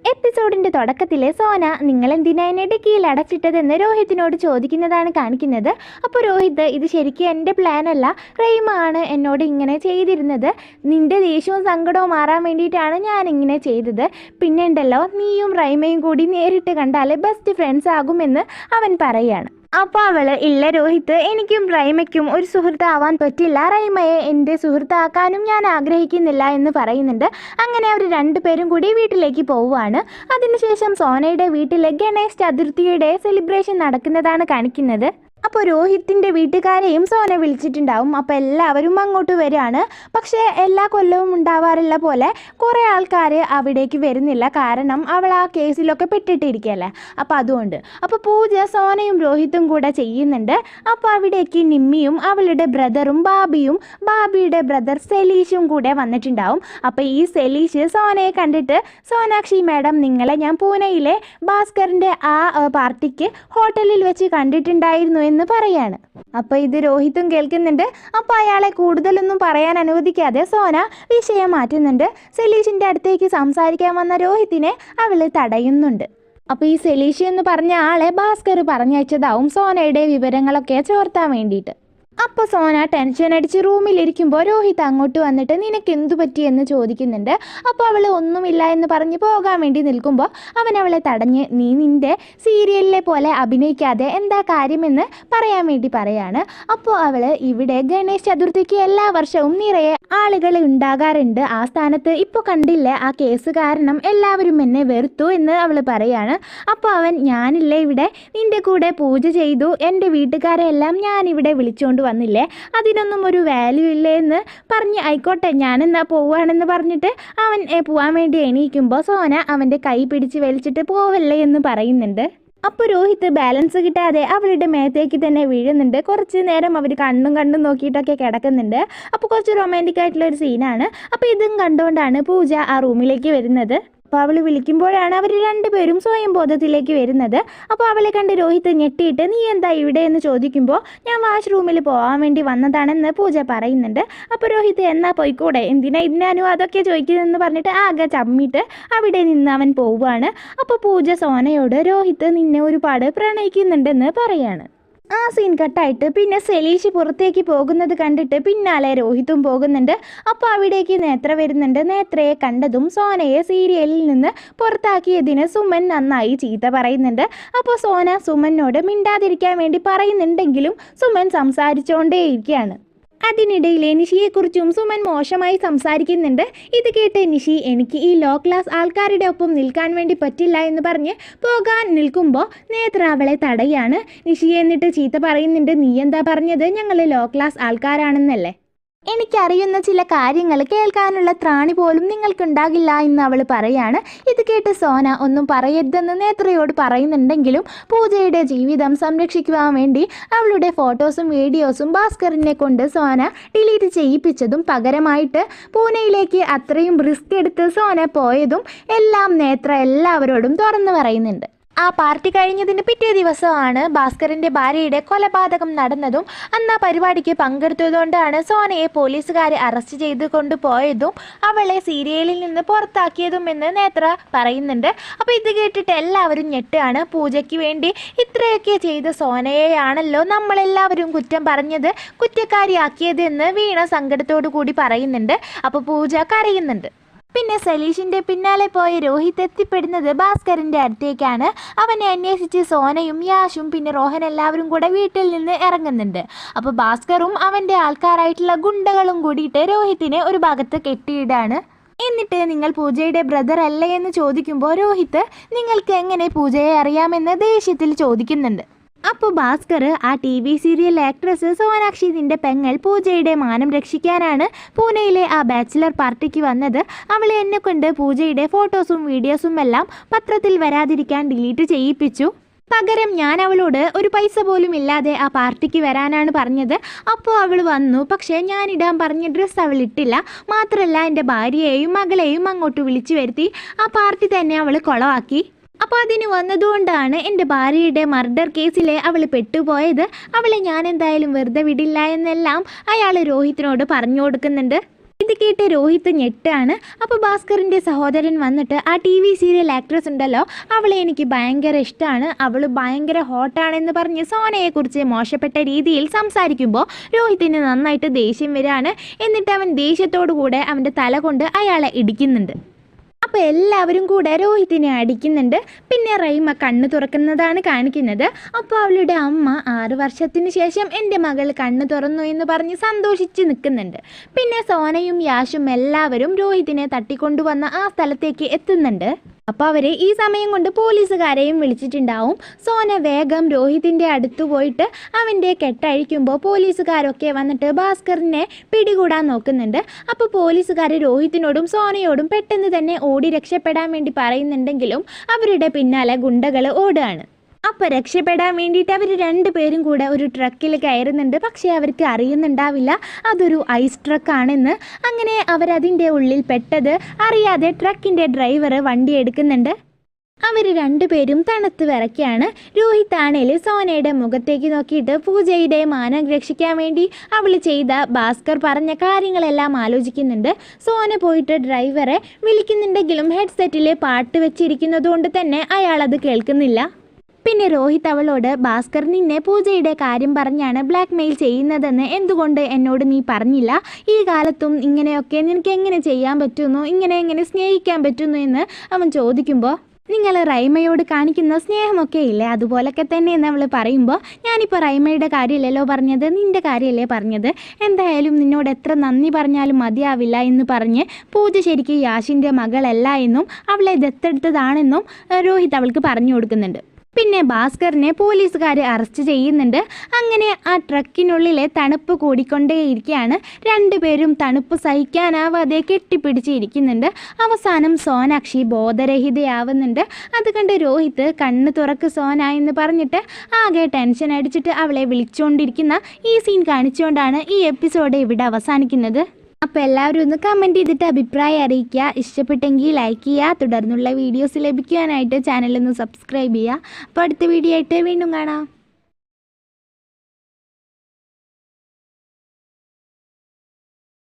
എപ്പിസോഡിന്റെ തുടക്കത്തിലെ സോന നിങ്ങൾ എന്തിനാ എന്നെ ഡിക്കിയിൽ അടച്ചിട്ടതെന്ന് രോഹിത്തിനോട് ചോദിക്കുന്നതാണ് കാണിക്കുന്നത്. അപ്പോൾ രോഹിത് ഇത് ശരിക്കും എൻ്റെ പ്ലാനല്ല, റെയ്മാണ് എന്നോട് ഇങ്ങനെ ചെയ്തിരുന്നത്, നിന്റെ ദേഷ്യവും സങ്കടവും മാറാൻ വേണ്ടിയിട്ടാണ് ഞാൻ ഇങ്ങനെ ചെയ്തത്. പിന്നെ ഉണ്ടല്ലോ നീയും റൈമയും കൂടി നേരിട്ട് കണ്ടാൽ ബെസ്റ്റ് ഫ്രണ്ട്സ് ആകുമെന്ന് അവൻ പറയുകയാണ്. അപ്പോൾ അവള് ഇല്ല രോഹിത്ത്, എനിക്കും റൈമയ്ക്കും ഒരു സുഹൃത്താവാൻ പറ്റില്ല, റൈമയെ എൻ്റെ സുഹൃത്താക്കാനും ഞാൻ ആഗ്രഹിക്കുന്നില്ല എന്ന് പറയുന്നുണ്ട്. അങ്ങനെ അവർ രണ്ടുപേരും കൂടി വീട്ടിലേക്ക് പോവുകയാണ്. അതിനുശേഷം സോനയുടെ വീട്ടിൽ ഗണേഷ് ചതുർത്ഥിയുടെ സെലിബ്രേഷൻ നടക്കുന്നതാണ് കാണിക്കുന്നത്. അപ്പോൾ രോഹിത്തിൻ്റെ വീട്ടുകാരെയും സോന വിളിച്ചിട്ടുണ്ടാവും. അപ്പോൾ എല്ലാവരും അങ്ങോട്ട് വരികയാണ്. പക്ഷേ എല്ലാ കൊല്ലവും ഉണ്ടാവാറുള്ള പോലെ കുറേ ആൾക്കാർ അവിടേക്ക് വരുന്നില്ല, കാരണം അവൾ ആ കേസിലൊക്കെ പെട്ടിട്ടിരിക്കുകയല്ലേ. അപ്പോൾ അതുകൊണ്ട് പൂജ സോനയും രോഹിത്തും കൂടെ ചെയ്യുന്നുണ്ട്. അപ്പോൾ അവിടേക്ക് നിമ്മിയും അവളുടെ ബ്രദറും ബാബിയുടെ ബ്രദർ സെലീഷും കൂടെ വന്നിട്ടുണ്ടാവും. അപ്പോൾ ഈ സെലീഷ് സോനയെ കണ്ടിട്ട്, സോനാക്ഷി മാഡം നിങ്ങളെ ഞാൻ പൂനെയിലെ ഭാസ്കറിൻ്റെ ആ പാർട്ടിക്ക് ഹോട്ടലിൽ വെച്ച് കണ്ടിട്ടുണ്ടായിരുന്നു എന്ന് പറയാണ്. അപ്പോൾ ഇത് രോഹിത്തും കേൾക്കുന്നുണ്ട്. അപ്പോൾ അയാളെ കൂടുതലൊന്നും പറയാൻ അനുവദിക്കാതെ സോന വിഷയം മാറ്റുന്നുണ്ട്. സെലീഷിൻ്റെ അടുത്തേക്ക് സംസാരിക്കാൻ വന്ന രോഹിത്തിനെ അവൾ തടയുന്നുണ്ട്. അപ്പോൾ ഈ സെലീഷ് എന്ന് പറഞ്ഞ ആളെ ഭാസ്കർ പറഞ്ഞയച്ചതാവും സോനയുടെ വിവരങ്ങളൊക്കെ ചോർത്താൻ വേണ്ടിയിട്ട്. അപ്പോൾ സോന ടെൻഷൻ അടിച്ച് റൂമിലിരിക്കുമ്പോൾ രോഹിത് അങ്ങോട്ട് വന്നിട്ട് നിനക്ക് എന്തു പറ്റിയെന്ന് ചോദിക്കുന്നുണ്ട്. അപ്പോൾ അവൾ ഒന്നുമില്ല എന്ന് പറഞ്ഞ് പോകാൻ വേണ്ടി നിൽക്കുമ്പോൾ അവൻ അവളെ തടഞ്ഞ് നീ നിൻ്റെ സീരിയലിലെ പോലെ അഭിനയിക്കാതെ എന്താ കാര്യമെന്ന് പറയാൻ വേണ്ടി പറയാണ്. അപ്പോൾ അവൾ ഇവിടെ ഗണേശ് ചതുർത്ഥിക്ക് എല്ലാ വർഷവും നിറയെ ആളുകൾ ഉണ്ടാകാറുണ്ട്, ആ സ്ഥാനത്ത് ഇപ്പോൾ കണ്ടില്ലേ ആ കേസ് കാരണം എല്ലാവരും എന്നെ വെറുത്തു എന്ന് അവൾ പറയാണ്. അപ്പോൾ അവൻ ഞാനില്ലേ ഇവിടെ നിൻ്റെ കൂടെ പൂജ ചെയ്തു, എൻ്റെ വീട്ടുകാരെ എല്ലാം ഞാനിവിടെ വിളിച്ചുകൊണ്ട് വന്നില്ലേ, അതിനൊന്നും ഒരു വാല്യൂ ഇല്ലേ എന്ന് പറഞ്ഞ് ആയിക്കോട്ടെ ഞാനെന്നാ പോവുകയാണെന്ന് പറഞ്ഞിട്ട് അവൻ പോവാൻ വേണ്ടി എണീക്കുമ്പോൾ സോന അവൻ്റെ കൈ പിടിച്ച് വലിച്ചിട്ട് പോവല്ലേ എന്ന് പറയുന്നുണ്ട്. അപ്പോൾ രോഹിത് ബാലൻസ് കിട്ടാതെ അവളുടെ മേത്തേക്ക് തന്നെ വീഴുന്നുണ്ട്. കുറച്ച് നേരം അവർ കണ്ണും നോക്കിയിട്ടൊക്കെ കിടക്കുന്നുണ്ട്. അപ്പോൾ കുറച്ച് റൊമാൻറ്റിക് ആയിട്ടുള്ളൊരു സീനാണ്. അപ്പോൾ ഇതും കണ്ടുകൊണ്ടാണ് പൂജ ആ റൂമിലേക്ക് വരുന്നത്. അപ്പോൾ അവൾ വിളിക്കുമ്പോഴാണ് അവർ രണ്ടുപേരും സ്വയം ബോധത്തിലേക്ക് വരുന്നത്. അപ്പോൾ അവളെ കണ്ട് രോഹിത് ഞെട്ടിയിട്ട് നീ എന്താ ഇവിടെ എന്ന് ചോദിക്കുമ്പോൾ ഞാൻ വാഷ്റൂമിൽ പോകാൻ വേണ്ടി വന്നതാണെന്ന് പൂജ പറയുന്നുണ്ട്. അപ്പോൾ രോഹിത് എന്നാ പോയിക്കൂടെ, എന്തിനാ ഇതിനാനും അതൊക്കെ ചോദിക്കുന്നതെന്ന് പറഞ്ഞിട്ട് ആകെ ചമ്മിയിട്ട് അവിടെ നിന്ന് അവൻ പോവുകയാണ്. അപ്പോൾ പൂജ സോനയോട് രോഹിത് നിന്നെ ഒരുപാട് പ്രണയിക്കുന്നുണ്ടെന്ന് പറയാണ്. ആ സീൻ കട്ടായിട്ട് പിന്നെ സെലീഷ് പുറത്തേക്ക് പോകുന്നത് കണ്ടിട്ട് പിന്നാലെ രോഹിത്തും പോകുന്നുണ്ട്. അപ്പോൾ അവിടേക്ക് നേത്ര വരുന്നുണ്ട്. നേത്രയെ കണ്ടതും സോനയെ സീരിയലിൽ നിന്ന് പുറത്താക്കിയതിന് സുമൻ നന്നായി ചീത്ത പറയുന്നുണ്ട്. അപ്പോൾ സോന സുമനോട് മിണ്ടാതിരിക്കാൻ വേണ്ടി പറയുന്നുണ്ടെങ്കിലും സുമൻ സംസാരിച്ചുകൊണ്ടേയിരിക്കുകയാണ്. അതിനിടയിൽ നിഷിയെക്കുറിച്ചും സുമൻ മോശമായി സംസാരിക്കുന്നുണ്ട്. ഇത് കേട്ട് നിഷി എനിക്ക് ഈ ലോ ക്ലാസ് ആൾക്കാരുടെ ഒപ്പം നിൽക്കാൻ വേണ്ടി പറ്റില്ല എന്ന് പറഞ്ഞ് പോകാൻ നിൽക്കുമ്പോൾ നേത്ര അവളെ തടയാണ്. നിഷിയെ എന്നിട്ട് ചീത്ത പറയുന്നുണ്ട്, നീ എന്താ പറഞ്ഞത് ഞങ്ങൾ ലോ ക്ലാസ് ആൾക്കാരാണെന്നല്ലേ, എനിക്കറിയുന്ന ചില കാര്യങ്ങൾ കേൾക്കാനുള്ള ത്രാണി പോലും നിങ്ങൾക്കുണ്ടാകില്ല എന്ന് അവൾ പറയാണ്. ഇത് കേട്ട് സോന ഒന്നും പറയരുതെന്ന് നേത്രയോട് പറയുന്നുണ്ടെങ്കിലും പൂജയുടെ ജീവിതം സംരക്ഷിക്കുവാൻ വേണ്ടി അവളുടെ ഫോട്ടോസും വീഡിയോസും ഭാസ്കറിനെ കൊണ്ട് സോന ഡിലീറ്റ് ചെയ്യിപ്പിച്ചതും പകരമായിട്ട് പൂനെയിലേക്ക് അത്രയും റിസ്ക് എടുത്ത് സോന പോയതും എല്ലാം നേത്ര എല്ലാവരോടും തുറന്നു പറയുന്നുണ്ട്. ആ പാർട്ടി കഴിഞ്ഞതിന് പിറ്റേ ദിവസമാണ് ഭാസ്കറിൻ്റെ ഭാര്യയുടെ കൊലപാതകം നടന്നതും അന്ന് ആ പരിപാടിക്ക് പങ്കെടുത്തതുകൊണ്ടാണ് സോനയെ പോലീസുകാർ അറസ്റ്റ് ചെയ്ത് കൊണ്ടുപോയതും അവളെ സീരിയലിൽ നിന്ന് പുറത്താക്കിയതും എന്ന് നേത്ര പറയുന്നുണ്ട്. അപ്പോൾ ഇത് കേട്ടിട്ട് എല്ലാവരും ഞെട്ടാണ്. പൂജയ്ക്ക് വേണ്ടി ഇത്രയൊക്കെ ചെയ്ത സോനയെയാണല്ലോ നമ്മളെല്ലാവരും കുറ്റം പറഞ്ഞത്, കുറ്റക്കാരിയാക്കിയത് എന്ന് വീണ സങ്കടത്തോടു കൂടി പറയുന്നുണ്ട്. അപ്പോൾ പൂജ കരയുന്നുണ്ട്. പിന്നെ സലീഷിൻ്റെ പിന്നാലെ പോയ രോഹിത് എത്തിപ്പെടുന്നത് ഭാസ്കറിൻ്റെ അടുത്തേക്കാണ്. അവനെ അന്വേഷിച്ച് സോനയും യാഷും പിന്നെ റോഹൻ എല്ലാവരും കൂടെ വീട്ടിൽ നിന്ന് ഇറങ്ങുന്നുണ്ട്. അപ്പോൾ ഭാസ്കറും അവൻ്റെ ആൾക്കാരായിട്ടുള്ള ഗുണ്ടകളും കൂടിയിട്ട് രോഹിത്തിനെ ഒരു ഭാഗത്ത് കെട്ടിയിടാണ്. എന്നിട്ട് നിങ്ങൾ പൂജയുടെ ബ്രദർ അല്ലേ എന്ന് ചോദിക്കുമ്പോൾ രോഹിത് നിങ്ങൾക്ക് എങ്ങനെ പൂജയെ അറിയാമെന്ന് ദേഷ്യത്തിൽ ചോദിക്കുന്നുണ്ട്. അപ്പോൾ ഭാസ്കർ ആ TV സീരിയൽ ആക്ട്രസ് സോനാക്ഷിൻ്റെ പെങ്ങൾ പൂജയുടെ മാനം രക്ഷിക്കാനാണ് പൂനെയിലെ ആ ബാച്ചിലർ പാർട്ടിക്ക് വന്നത്. അവളെ എന്നെ കൊണ്ട് പൂജയുടെ ഫോട്ടോസും വീഡിയോസും എല്ലാം പത്രത്തിൽ വരാതിരിക്കാൻ ഡിലീറ്റ് ചെയ്യിപ്പിച്ചു. പകരം ഞാൻ അവളോട് ഒരു പൈസ പോലും ഇല്ലാതെ ആ പാർട്ടിക്ക് വരാനാണ് പറഞ്ഞത്. അപ്പോൾ അവൾ വന്നു, പക്ഷേ ഞാനിടാൻ പറഞ്ഞ ഡ്രസ്സ് അവൾ ഇട്ടില്ല. മാത്രമല്ല എൻ്റെ ഭാര്യയെയും മകളെയും അങ്ങോട്ട് വിളിച്ചു വരുത്തി ആ പാർട്ടി തന്നെ അവൾ കുളമാക്കി. അപ്പോൾ അതിന് വന്നതുകൊണ്ടാണ് എൻ്റെ ഭാര്യയുടെ മർഡർ കേസിലെ അവൾ പെട്ടുപോയത്. അവളെ ഞാൻ എന്തായാലും വെറുതെ വിടില്ല എന്നെല്ലാം അയാൾ രോഹിത്തിനോട് പറഞ്ഞു കൊടുക്കുന്നുണ്ട്. ഇത് കേട്ട് രോഹിത് ഞെട്ടാണ്. അപ്പോൾ ഭാസ്കറിൻ്റെ സഹോദരൻ വന്നിട്ട് ആ TV സീരിയൽ ആക്ട്രസ് ഉണ്ടല്ലോ, അവളെ എനിക്ക് ഭയങ്കര ഇഷ്ടമാണ്, അവൾ ഭയങ്കര ഹോട്ടാണെന്ന് പറഞ്ഞ് സോനയെക്കുറിച്ച് മോശപ്പെട്ട രീതിയിൽ സംസാരിക്കുമ്പോൾ രോഹിത്തിന് നന്നായിട്ട് ദേഷ്യം വരികയാണ്. എന്നിട്ട് അവൻ ദേഷ്യത്തോടു കൂടെ അവൻ്റെ തല കൊണ്ട് അയാളെ ഇടിക്കുന്നുണ്ട്. അപ്പോൾ എല്ലാവരും കൂടെ രോഹിത്തിനെ അടിക്കുന്നുണ്ട്. പിന്നെ റൈമ കണ്ണ് തുറക്കുന്നതാണ് കാണിക്കുന്നത്. അപ്പോൾ അവളുടെ അമ്മ 6 വർഷത്തിന് ശേഷം എൻ്റെ മകൾ കണ്ണ് തുറന്നു എന്ന് പറഞ്ഞ് സന്തോഷിച്ച് നിൽക്കുന്നുണ്ട്. പിന്നെ സോനയും യാഷും എല്ലാവരും രോഹിത്തിനെ തട്ടിക്കൊണ്ടുവന്ന ആ സ്ഥലത്തേക്ക് എത്തുന്നുണ്ട്. അപ്പോൾ അവർ ഈ സമയം കൊണ്ട് പോലീസുകാരെയും വിളിച്ചിട്ടുണ്ടാവും. സോന വേഗം രോഹിത്തിൻ്റെ അടുത്ത് പോയിട്ട് അവൻ്റെ കെട്ടഴിക്കുമ്പോൾ പോലീസുകാരൊക്കെ വന്നിട്ട് ഭാസ്കറിനെ പിടികൂടാൻ നോക്കുന്നുണ്ട്. അപ്പോൾ പോലീസുകാർ രോഹിത്തിനോടും സോനയോടും പെട്ടെന്ന് തന്നെ ഓടി രക്ഷപ്പെടാൻ വേണ്ടി പറയുന്നുണ്ടെങ്കിലും അവരുടെ പിന്നാലെ ഗുണ്ടകൾ ഓടുകയാണ്. അപ്പോൾ രക്ഷപ്പെടാൻ വേണ്ടിയിട്ട് അവർ 2 പേരും കൂടെ ഒരു ട്രക്കിൽ കയറുന്നുണ്ട്. പക്ഷേ അവർക്ക് അറിയുന്നുണ്ടാവില്ല അതൊരു ഐസ് ട്രക്കാണെന്ന്. അങ്ങനെ അവരതിൻ്റെ ഉള്ളിൽ പെട്ടത് അറിയാതെ ട്രക്കിൻ്റെ ഡ്രൈവർ വണ്ടി എടുക്കുന്നുണ്ട്. അവർ 2 പേരും തണുത്ത് വിറയ്ക്കാണ്. രോഹിത് ആണേൽ സോനയുടെ മുഖത്തേക്ക് നോക്കിയിട്ട് പൂജയുടെ മാനം രക്ഷിക്കാൻ വേണ്ടി അവൾ ചെയ്ത ഭാസ്കർ പറഞ്ഞ കാര്യങ്ങളെല്ലാം ആലോചിക്കുന്നുണ്ട്. സോന പോയിട്ട് ഡ്രൈവറെ വിളിക്കുന്നുണ്ടെങ്കിലും ഹെഡ്സെറ്റിൽ പാട്ട് വെച്ചിരിക്കുന്നത് കൊണ്ട് തന്നെ അയാളത് കേൾക്കുന്നില്ല. പിന്നെ രോഹിത് അവളോട് ഭാസ്കർ നിന്നെ പൂജയുടെ കാര്യം പറഞ്ഞാണ് ബ്ലാക്ക് മെയിൽ ചെയ്യുന്നതെന്ന് എന്തുകൊണ്ട് എന്നോട് നീ പറഞ്ഞില്ല? ഈ കാലത്തും ഇങ്ങനെയൊക്കെ നിനക്ക് എങ്ങനെ ചെയ്യാൻ പറ്റുന്നു, എങ്ങനെ സ്നേഹിക്കാൻ പറ്റുന്നു എന്ന് അവൻ ചോദിക്കുമ്പോൾ നിങ്ങൾ റൈമയോട് കാണിക്കുന്ന സ്നേഹമൊക്കെ ഇല്ലേ, അതുപോലൊക്കെ തന്നെ എന്ന് അവൾ പറയുമ്പോൾ ഞാനിപ്പോൾ റൈമയുടെ കാര്യമല്ലല്ലോ പറഞ്ഞത്, നിൻ്റെ കാര്യമല്ലേ പറഞ്ഞത്, എന്തായാലും നിന്നോട് എത്ര നന്ദി പറഞ്ഞാലും മതിയാവില്ല എന്ന് പറഞ്ഞ് പൂജ ശരിക്കും യാഷിൻ്റെ മകളല്ല എന്നും അവളെ ദത്തെടുത്തതാണെന്നും രോഹിത് അവൾക്ക് പറഞ്ഞു കൊടുക്കുന്നുണ്ട്. പിന്നെ ഭാസ്കറിനെ പോലീസുകാർ അറസ്റ്റ് ചെയ്യുന്നുണ്ട്. അങ്ങനെ ആ ട്രക്കിനുള്ളിലെ തണുപ്പ് കൂടിക്കൊണ്ടേയിരിക്കുകയാണ്. 2 പേരും തണുപ്പ് സഹിക്കാനാവാതെ കെട്ടിപ്പിടിച്ചിരിക്കുന്നുണ്ട്. അവസാനം സോനാക്ഷി ബോധരഹിതയാവുന്നുണ്ട്. അത് കണ്ട് രോഹിത് കണ്ണ് തുറക്ക് സോന എന്ന് പറഞ്ഞിട്ട് ആകെ ടെൻഷൻ അടിച്ചിട്ട് അവളെ വിളിച്ചുകൊണ്ടിരിക്കുന്ന ഈ സീൻ കാണിച്ചുകൊണ്ടാണ് ഈ എപ്പിസോഡ് ഇവിടെ അവസാനിക്കുന്നത്. അപ്പോൾ എല്ലാവരും ഒന്ന് കമൻറ്റ് ചെയ്തിട്ട് അഭിപ്രായം അറിയിക്കുക. ഇഷ്ടപ്പെട്ടെങ്കിൽ ലൈക്ക് ചെയ്യുക. തുടർന്നുള്ള വീഡിയോസ് ലഭിക്കാനായിട്ട് ചാനലൊന്ന് സബ്സ്ക്രൈബ് ചെയ്യുക. അപ്പോൾ അടുത്ത വീഡിയോ ആയിട്ട് വീണ്ടും കാണാം.